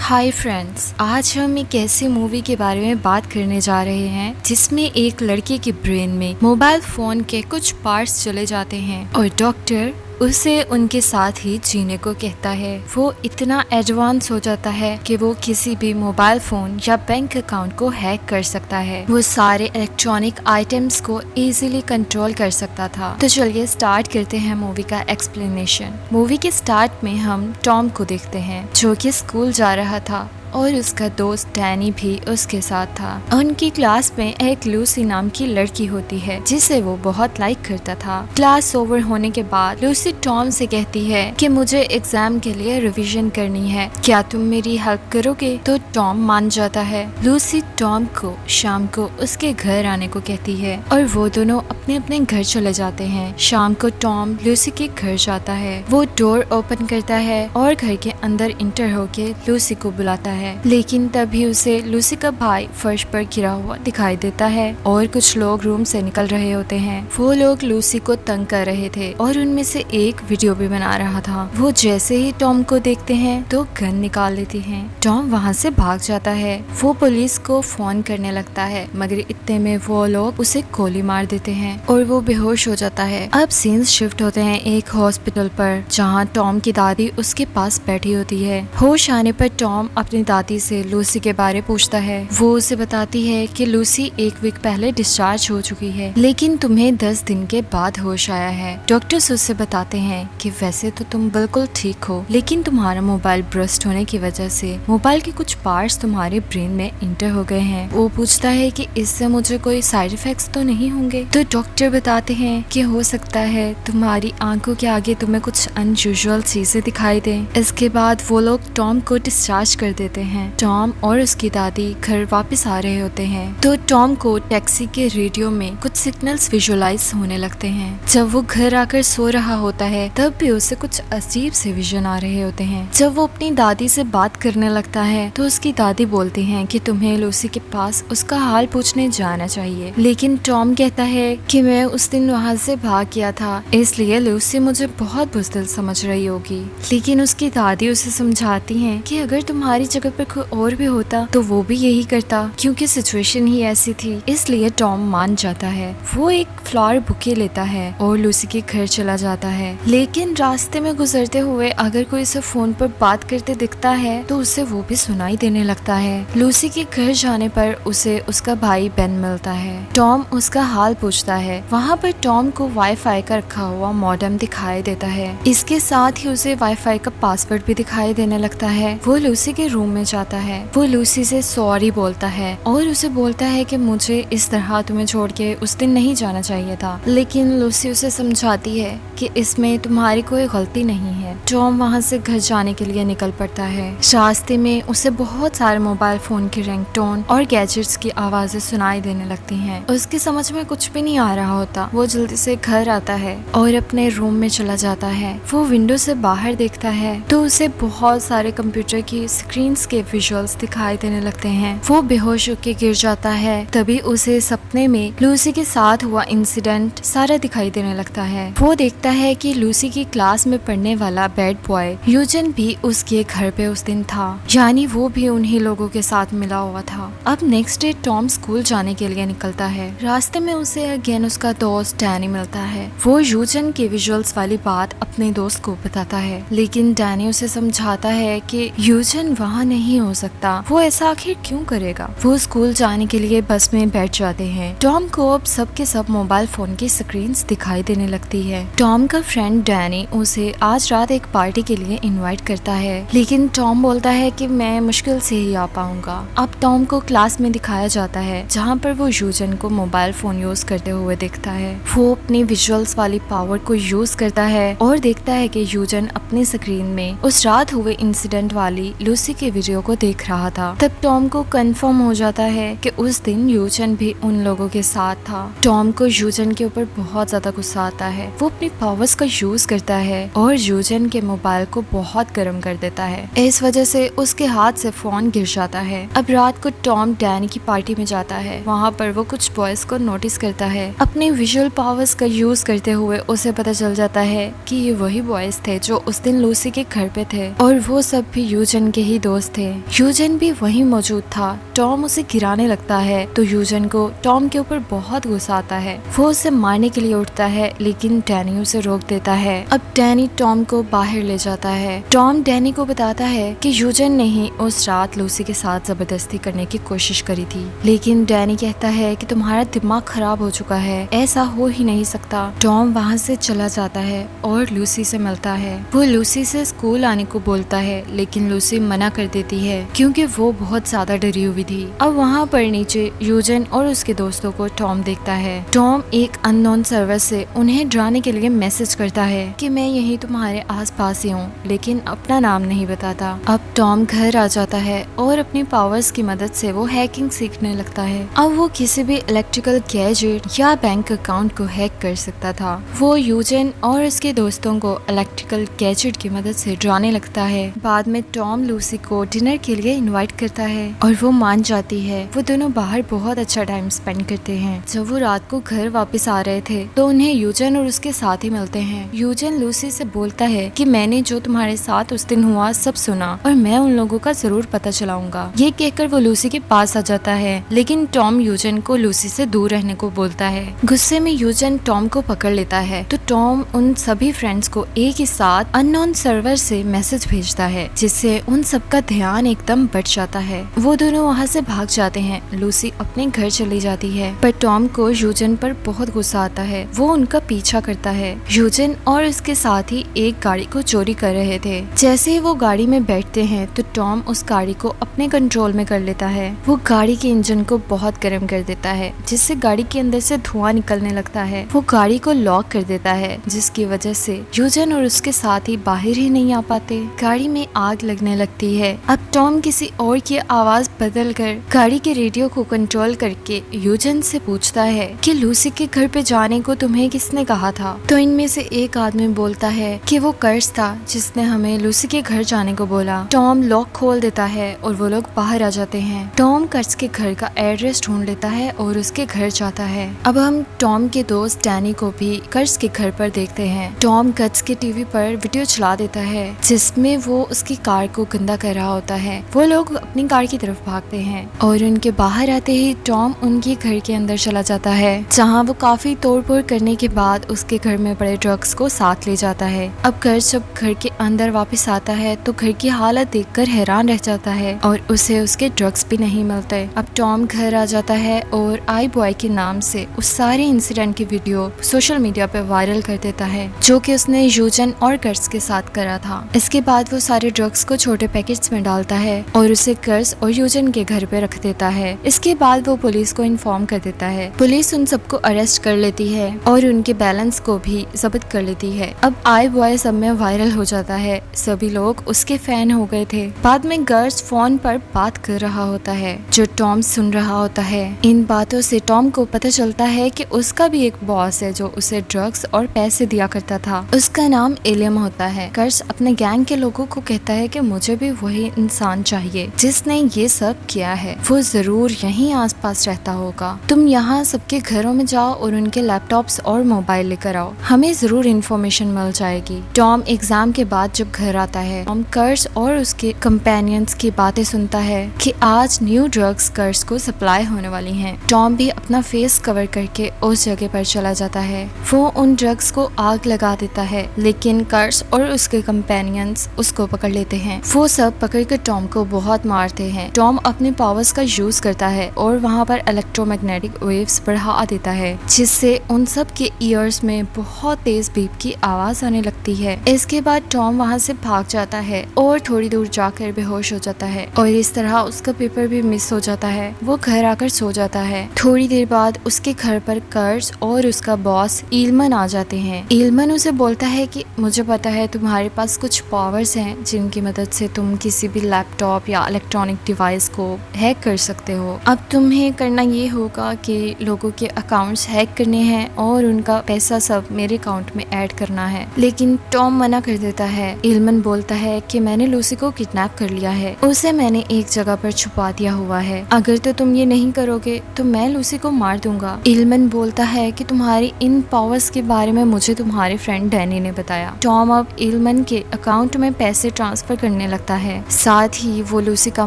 Hi friends, आज हम एक ऐसी मूवी के बारे में बात करने जा रहे हैं जिसमें एक लड़के के ब्रेन में मोबाइल फोन के कुछ पार्ट्स चले जाते हैं और डॉक्टर उसे उनके साथ ही जीने को कहता है। वो इतना एडवांस हो जाता है कि वो किसी भी मोबाइल फोन या बैंक अकाउंट को हैक कर सकता है। वो सारे इलेक्ट्रॉनिक आइटम्स को इजीली कंट्रोल कर सकता था। तो चलिए स्टार्ट करते हैं मूवी का एक्सप्लेनेशन। मूवी के स्टार्ट में हम टॉम को देखते हैं जो कि स्कूल जा रहा था और उसका दोस्त डैनी भी उसके साथ था। उनकी क्लास में एक लूसी नाम की लड़की होती है जिसे वो बहुत लाइक करता था। क्लास ओवर होने के बाद लूसी टॉम से कहती है कि मुझे एग्जाम के लिए रिवीजन करनी है, क्या तुम मेरी हेल्प करोगे? तो टॉम मान जाता है। लूसी टॉम को शाम को उसके घर आने को कहती है और वो दोनों अपने अपने घर चले जाते हैं। शाम को टॉम लूसी के घर जाता है। वो डोर ओपन करता है और घर के अंदर इंटर होके लूसी को बुलाता है, लेकिन तभी उसे लूसी का भाई फर्श पर गिरा हुआ दिखाई देता है और कुछ लोग रूम से निकल रहे होते हैं। वो लोग लूसी को तंग कर रहे थे और उनमें से एक वीडियो भी बना रहा था। वो जैसे ही टॉम को देखते हैं तो गन निकाल लेती हैं। टॉम वहाँ से भाग जाता है। वो पुलिस को फोन करने लगता है, मगर इतने में वो लोग उसे गोली मार देते हैं और वो बेहोश हो जाता है। अब सीन्स शिफ्ट होते हैं एक हॉस्पिटल पर जहाँ टॉम की दादी उसके पास बैठी होती है। होश आने पर टॉम अपनी दादी से लूसी के बारे पूछता है। वो उसे बताती है कि लूसी एक वीक पहले डिस्चार्ज हो चुकी है, लेकिन तुम्हें 10 दिन के बाद होश आया है। डॉक्टर्स उससे बताते हैं कि वैसे तो तुम बिल्कुल ठीक हो, लेकिन तुम्हारा मोबाइल ब्रस्ट होने की वजह से मोबाइल के कुछ पार्ट्स तुम्हारे ब्रेन में इंटर हो गए हैं। वो पूछता है कि इससे मुझे कोई साइड इफेक्ट्स तो नहीं होंगे? तो डॉक्टर बताते हैं कि हो सकता है तुम्हारी आंखों के आगे तुम्हें कुछ अनयूजुअल चीजें दिखाई दें। इसके बाद वो लोग टॉम को डिस्चार्ज कर देते हैं। टॉम और उसकी दादी घर वापस आ रहे होते हैं तो टॉम को टैक्सी के रेडियो में कुछ सिग्नल्स विजुअलाइज होने लगते हैं। जब वो घर आकर सो रहा होता है तब भी उसे कुछ अजीब से विजन आ रहे होते हैं। जब वो अपनी दादी से बात करने लगता है तो उसकी दादी बोलती हैं कि तुम्हें लूसी के पास उसका हाल पूछने जाना चाहिए, लेकिन टॉम कहता है कि मैं उस दिन वहाँ से भाग गया था, इसलिए लूसी मुझे बहुत बुज़दिल समझ रही होगी। लेकिन उसकी दादी उसे समझाती हैं कि अगर तुम्हारी जगह पर कोई और भी होता तो वो भी यही करता, क्योंकि सिचुएशन ही ऐसी थी। इसलिए टॉम मान जाता है। वो एक फ्लावर बुके लेता है और लूसी के घर चला जाता है, लेकिन रास्ते में गुजरते हुए अगर कोई उसे फोन पर बात करते दिखता है तो उसे वो भी सुनाई देने लगता है। लूसी के घर जाने पर उसे उसका भाई बेन मिलता है। टॉम उसका हाल पूछता है। वहाँ पर टॉम को वाईफाई का रखा हुआ मॉडेम दिखाई देता है। इसके साथ ही उसे वाईफाई का पासवर्ड भी दिखाई देने लगता है। वो लूसी के रूम में जाता है। वो लूसी से सॉरी बोलता है और उसे बोलता है कि मुझे इस तरह तुम्हें छोड़ के उस दिन नहीं जाना चाहिए था, लेकिन लूसी उसे समझाती है कि इसमें तुम्हारी कोई गलती नहीं है। टॉम वहाँ से घर जाने के लिए निकल पड़ता है। रास्ते में उसे बहुत सारे मोबाइल फोन की रिंगटोन और गैजेट्स की आवाजें सुनाई देने लगती हैं। उसकी समझ में कुछ भी नहीं आ रहा होता। वो जल्दी से घर आता है और अपने रूम में चला जाता है। वो विंडो से बाहर देखता है तो उसे बहुत सारे कंप्यूटर की स्क्रीन्स के विजुअल्स दिखाई देने लगते हैं। वो बेहोश होकर गिर जाता है। तभी उसे सपने में लूसी के साथ हुआ इंसिडेंट सारा दिखाई देने लगता है। वो देखता है कि लूसी की क्लास में पढ़ने वाला बैड बॉय यूजन भी उसके घर पे उस दिन था, यानी वो भी उन्हीं लोगों के साथ मिला हुआ था। अब नेक्स्ट डे टॉम स्कूल जाने के लिए निकलता है। रास्ते में उसे अगेन उसका दोस्त डैनी मिलता है। वो यूजन के विजुअल्स वाली बात अपने दोस्त को बताता है, लेकिन डैनी उसे समझाता है कि यूजन वहाँ नहीं हो सकता। वो ऐसा आखिर क्यों करेगा? वो स्कूल जाने के लिए बस में बैठ जाते हैं। टॉम को अब सब के सब मोबाइल फोन की स्क्रीन्स दिखाई देने लगती है। टॉम का फ्रेंड डैनी उसे आज रात एक पार्टी के लिए इनवाइट करता है, लेकिन टॉम बोलता है कि मैं मुश्किल से ही आ पाऊंगा। अब टॉम को क्लास में दिखाया जाता है जहाँ पर वो यूजन को मोबाइल फोन यूज करते हुए देखता है। वो अपनी विजुअल्स वाली पावर को यूज करता है और देखता है कि यूजन अपनी स्क्रीन में उस रात हुए इंसिडेंट वाली लूसी के वीडियो को देख रहा था। तब टॉम को कंफर्म हो जाता है कि उस दिन यूजन भी उन लोगों के साथ था। टॉम को यूजन के ऊपर बहुत ज्यादा गुस्सा आता है। वो अपनी पावर्स का यूज करता है और यूजन के मोबाइल को बहुत गर्म कर देता है। इस वजह से उसके हाथ से फोन गिर जाता है। अब रात को टॉम डैनी की पार्टी में जाता आता है। वहाँ पर वो कुछ बॉयज को नोटिस करता है। अपने विजुअल पावर्स का यूज करते हुए उसे पता चल जाता है कि ये वही बॉयज थे जो उस दिन लूसी के घर पे थे और वो सब भी यूजन के ही दोस्त थे। यूजन भी वहीं मौजूद था। टॉम उसे गिराने लगता है तो यूजन को टॉम के ऊपर बहुत गुस्सा आता है। वो उसे मारने के लिए उठता है लेकिन डैनी उसे रोक देता है। अब डैनी टॉम को बाहर ले जाता है। टॉम डैनी को बताता है कि यूजन ने ही उस रात लूसी के साथ जबरदस्ती करने की कोशिश करी थी, लेकिन डैनी कहता है कि तुम्हारा दिमाग खराब हो चुका है, ऐसा हो ही नहीं सकता। टॉम वहाँ से चला जाता है और लूसी से मिलता है। वो लूसी से स्कूल आने को बोलता है लेकिन लूसी मना कर देती है क्योंकि वो बहुत ज्यादा डरी हुई थी। अब वहाँ पर नीचे यूजन और उसके दोस्तों को टॉम देखता है। टॉम एक अननोन सर्वर से उन्हें डराने के लिए मैसेज करता है कि मैं यही तुम्हारे आसपास ही हूँ, लेकिन अपना नाम नहीं बताता। अब टॉम घर आ जाता है और अपनी पावर्स की मदद से वो हैकिंग सीखने लगता है। अब वो किसी भी इलेक्ट्रिकल गैजेट या बैंक अकाउंट को हैक कर सकता था। वो यूजन और उसके दोस्तों को इलेक्ट्रिकल गैजेट की मदद से डराने लगता है। बाद में टॉम लूसी को डिनर के लिए इनवाइट करता है और वो मान जाती है। वो दोनों बाहर बहुत अच्छा टाइम स्पेंड करते हैं। जब वो रात को घर वापस आ रहे थे तो उन्हें यूजन और उसके साथ ही मिलते हैं। यूजन लूसी से बोलता है कि मैंने जो तुम्हारे साथ उस दिन हुआ सब सुना और मैं उन लोगों का जरूर पता चलाऊंगा। ये कहकर वो लूसी के पास आ जाता है लेकिन टॉम यूजन को लूसी से दूर रहने को बोलता है। गुस्से में यूजन टॉम को पकड़ लेता है तो टॉम उन सभी फ्रेंड्स को एक ही साथ अननोन सर्वर से मैसेज भेजता है जिससे उन सबका ध्यान एकदम बढ़ जाता है। वो दोनों वहाँ से भाग जाते हैं। लूसी अपने घर चली जाती है पर टॉम को यूजन पर बहुत गुस्सा आता है। वो उनका पीछा करता है। यूजन और उसके साथ ही एक गाड़ी को चोरी कर रहे थे। जैसे ही वो गाड़ी में बैठते हैं तो टॉम उस गाड़ी को अपने कंट्रोल में कर लेता है। वो गाड़ी के इंजन को बहुत गर्म कर देता है जिससे गाड़ी के अंदर से धुआं निकलने लगता है। वो गाड़ी को लॉक कर देता है जिसकी वजह से यूजन और उसके साथ ही बाहर ही नहीं आ पाते। गाड़ी में आग लगने लगती है। अब टॉम किसी और की आवाज बदल कर गाड़ी के रेडियो को कंट्रोल करके यूजन से पूछता है कि लूसी के घर पे जाने को तुम्हें किसने कहा था। तो इनमें से एक आदमी बोलता है कि वो कर्स था जिसने हमें लूसी के घर जाने को बोला। टॉम लॉक खोल देता है और वो लोग बाहर आ जाते हैं। टॉम कर्स के घर का एड्रेस ढूंढ लेता है और उसके घर जाता है। अब हम टॉम के दोस्त डैनी को भी कर्स के घर पर देखते हैं। टॉम कर्स के टीवी पर वीडियो चला देता है जिसमें वो उसकी कार को गंदा कर रहा होता है। वो लोग अपनी कार की तरफ भागते हैं और उनके बाहर आते ही टॉम उनके घर के अंदर चला जाता है जहाँ वो काफी तोड़फोड़ करने के बाद उसके घर में पड़े ड्रग्स को साथ ले जाता है। अब कर्स जब घर के अंदर वापस आता है तो घर की हालत देखकर हैरान रह जाता है और उसे उसके ड्रग्स भी नहीं मिलते। अब टॉम घर आ जाता है और आई बॉय के नाम से उस सारे इंसिडेंट की वीडियो सोशल मीडिया पे वायरल कर देता है जो कि उसने यूजन और कर्स के साथ करा था। इसके बाद वो सारे ड्रग्स को छोटे पैकेट्स में डालता है और उसे कर्स और यूजन के घर पे रख देता है। इसके बाद वो पुलिस को इन्फॉर्म कर देता है। पुलिस उन सबको अरेस्ट कर लेती है और उनके बैलेंस को भी जब्त कर लेती है। अब आई बॉय सब में वायरल हो जाता है। सभी लोग उसके फैन हो गए थे। बाद में गर्स फोन पर बात कर रहा होता है जो टॉम सुन रहा होता है। इन बातों से टॉम को पता चलता है कि उसका भी एक बॉस है जो उसे ड्रग्स और पैसे दिया करता था। उसका नाम एलियम होता है। कर्स अपने गैंग के लोगों को कहता है कि मुझे भी वही इंसान चाहिए जिसने ये सब किया है। वो जरूर यहीं आसपास रहता होगा। तुम यहाँ सबके घरों में जाओ और उनके लैपटॉप्स और मोबाइल लेकर आओ, हमें जरूर इन्फॉर्मेशन मिल जाएगी। टॉम एग्जाम के बाद जब घर आता है टॉम कर्स और उसके कंपेनियंस की बातें सुनता है कि आज न्यू ड्रग्स कर्स को सप्लाई होने वाली हैं। टॉम भी अपना फेस कवर करके उस जगह पर चला जाता है। वो उन ड्रग्स को आग लगा देता है लेकिन कर्स और उसके कंपेनियंस उसको पकड़ लेते हैं। वो सब पकड़कर टॉम को बहुत मारते हैं। टॉम अपने पावर्स का यूज करता है और वहाँ पर इलेक्ट्रोमैग्नेटिक वेव्स बढ़ा देता है जिससे उन सब के ईयर्स में बहुत तेज बीप की आवाज आने लगती है। इसके बाद टॉम वहाँ से भाग जाता है और थोड़ी दूर जाकर बेहोश हो जाता है और इस तरह उसका पेपर भी मिस हो जाता है। वो घर आकर सो जाता है। थोड़ी देर बाद उसके घर पर कर्स और उसका बॉस इल्मन आ जाते हैं। इल्मन उसे बोलता है कि मुझे पता है तुम्हारे पास कुछ पावर्स हैं जिनकी मदद से तुम किसी भी लैपटॉप या इलेक्ट्रॉनिक डिवाइस को हैक कर सकते हो। अब तुम्हें तुम्हें करना ये होगा कि लोगों के अकाउंट्स हैक करने हैं और उनका पैसा सब मेरे अकाउंट में ऐड करना है। लेकिन टॉम मना कर देता है। इल्मन बोलता है कि मैंने लूसी को किडनैप कर लिया है, उसे मैंने एक जगह पर छुपा दिया हुआ है, अगर तो तुम ये नहीं करोगे तो मैं लूसी को मार दूंगा। इल्मन बोलता है कि तुम्हारी इन पावर्स के बारे में मुझे तुम्हारे फ्रेंड डैनी ने बताया। टॉम अब इल्मन के अकाउंट में पैसे ट्रांसफर करने लगता है। साथ ही वो लूसी का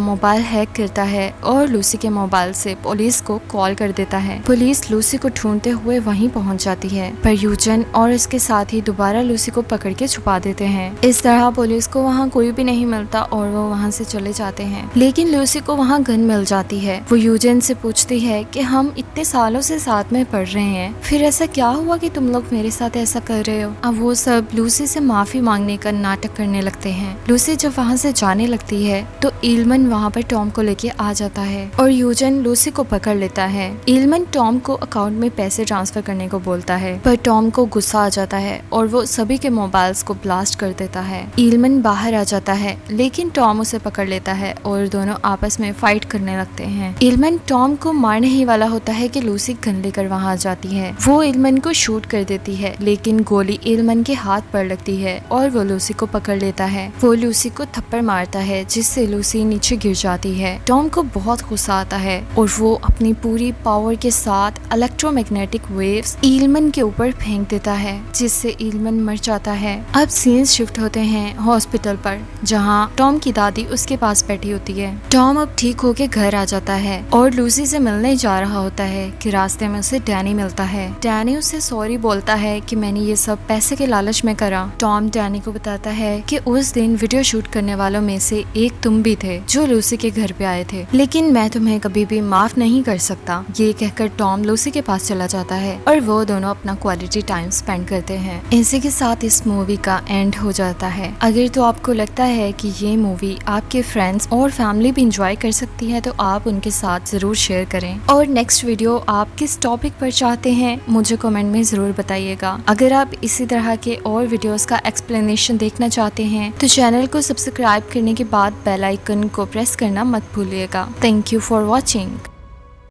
मोबाइल हैक करता है और लूसी के मोबाइल से पुलिस को कॉल कर देता है। पुलिस लूसी को ढूंढते हुए वहीं पहुंच जाती है, पर यूजन और उसके साथी दोबारा लूसी को पकड़ के छुपा देते हैं। इस तरह पुलिस को वहाँ कोई भी नहीं मिलता और वो वहाँ से चले जाते हैं। लेकिन लूसी को वहाँ गन मिल जाती है। वो यूजन से पूछती है कि हम इतने सालों से साथ में पढ़ रहे हैं, फिर ऐसा क्या हुआ कि तुम लोग मेरे साथ ऐसा कर रहे हो। अब वो सब लूसी से माफी मांगने का नाटक करने लगते हैं। लूसी जब वहाँ से जाने लगती है तो इल्मन वहाँ पर टॉम को लेके आ जाता है और यूजन लूसी को पकड़ लेता है। इल्मन टॉम को अकाउंट में पैसे ट्रांसफर करने को बोलता है, पर टॉम को गुस्सा आ जाता है और वो सभी के मोबाइल्स को ब्लास्ट कर देता है। इल्मन बाहर आ जाता है, लेकिन टॉम उसे पकड़ लेता है और दोनों आपस में फाइट करने लगते हैं। इल्मन टॉम को मारने ही वाला होता है कि लूसी गन लेकर वहाँ आ जाती है। वो इल्मन को शूट कर देती है, लेकिन गोली इल्मन के हाथ पर लगती है और वो लूसी को पकड़ लेता है। वो लूसी को थप्पड़ मारता है, जिससे लूसी नीचे गिर जाती है। टॉम को बहुत गुस्सा आता है और वो अपनी पूरी पावर के साथ इलेक्ट्रोमैग्नेटिक वेव्स इल्मन के ऊपर फेंक देता है, जिससे इल्मन मर जाता है। अब सीन्स शिफ्ट होते हैं हॉस्पिटल पर, जहाँ टॉम की दादी उसके पास बैठी होती है। टॉम अब ठीक होके घर आ जाता है और लूसी से मिलने जा रहा होता है कि रास्ते में उसे डैनी मिलता है। डैनी उसे सॉरी बोलता है कि मैंने ये सब पैसे के लालच में करा। टॉम डैनी को बताता है कि उस दिन वीडियो शूट करने वालों में से एक तुम भी थे जो लूसी के घर पे आए थे, लेकिन मैं तुम्हें कभी भी माफ नहीं कर सकता। ये कहकर टॉम लूसी के पास चला जाता है और वो दोनों अपना क्वालिटी टाइम स्पेंड करते हैं। इसी के साथ इस मूवी का एंड हो जाता है। अगर तो आपको लगता है कि ये मूवी आपके फ्रेंड्स और फैमिली भी इंजॉय कर सकती है तो आप उनके साथ जरूर शेयर करें। और नेक्स्ट वीडियो आप किस टॉपिक पर चाहते हैं मुझे कमेंट में जरूर बताइएगा। अगर आप इसी तरह के और वीडियोस का एक्सप्लेनेशन देखना चाहते हैं तो चैनल को सब्सक्राइब करने के बाद बेल आइकन को प्रेस करना मत भूलिएगा। Thank you for watching.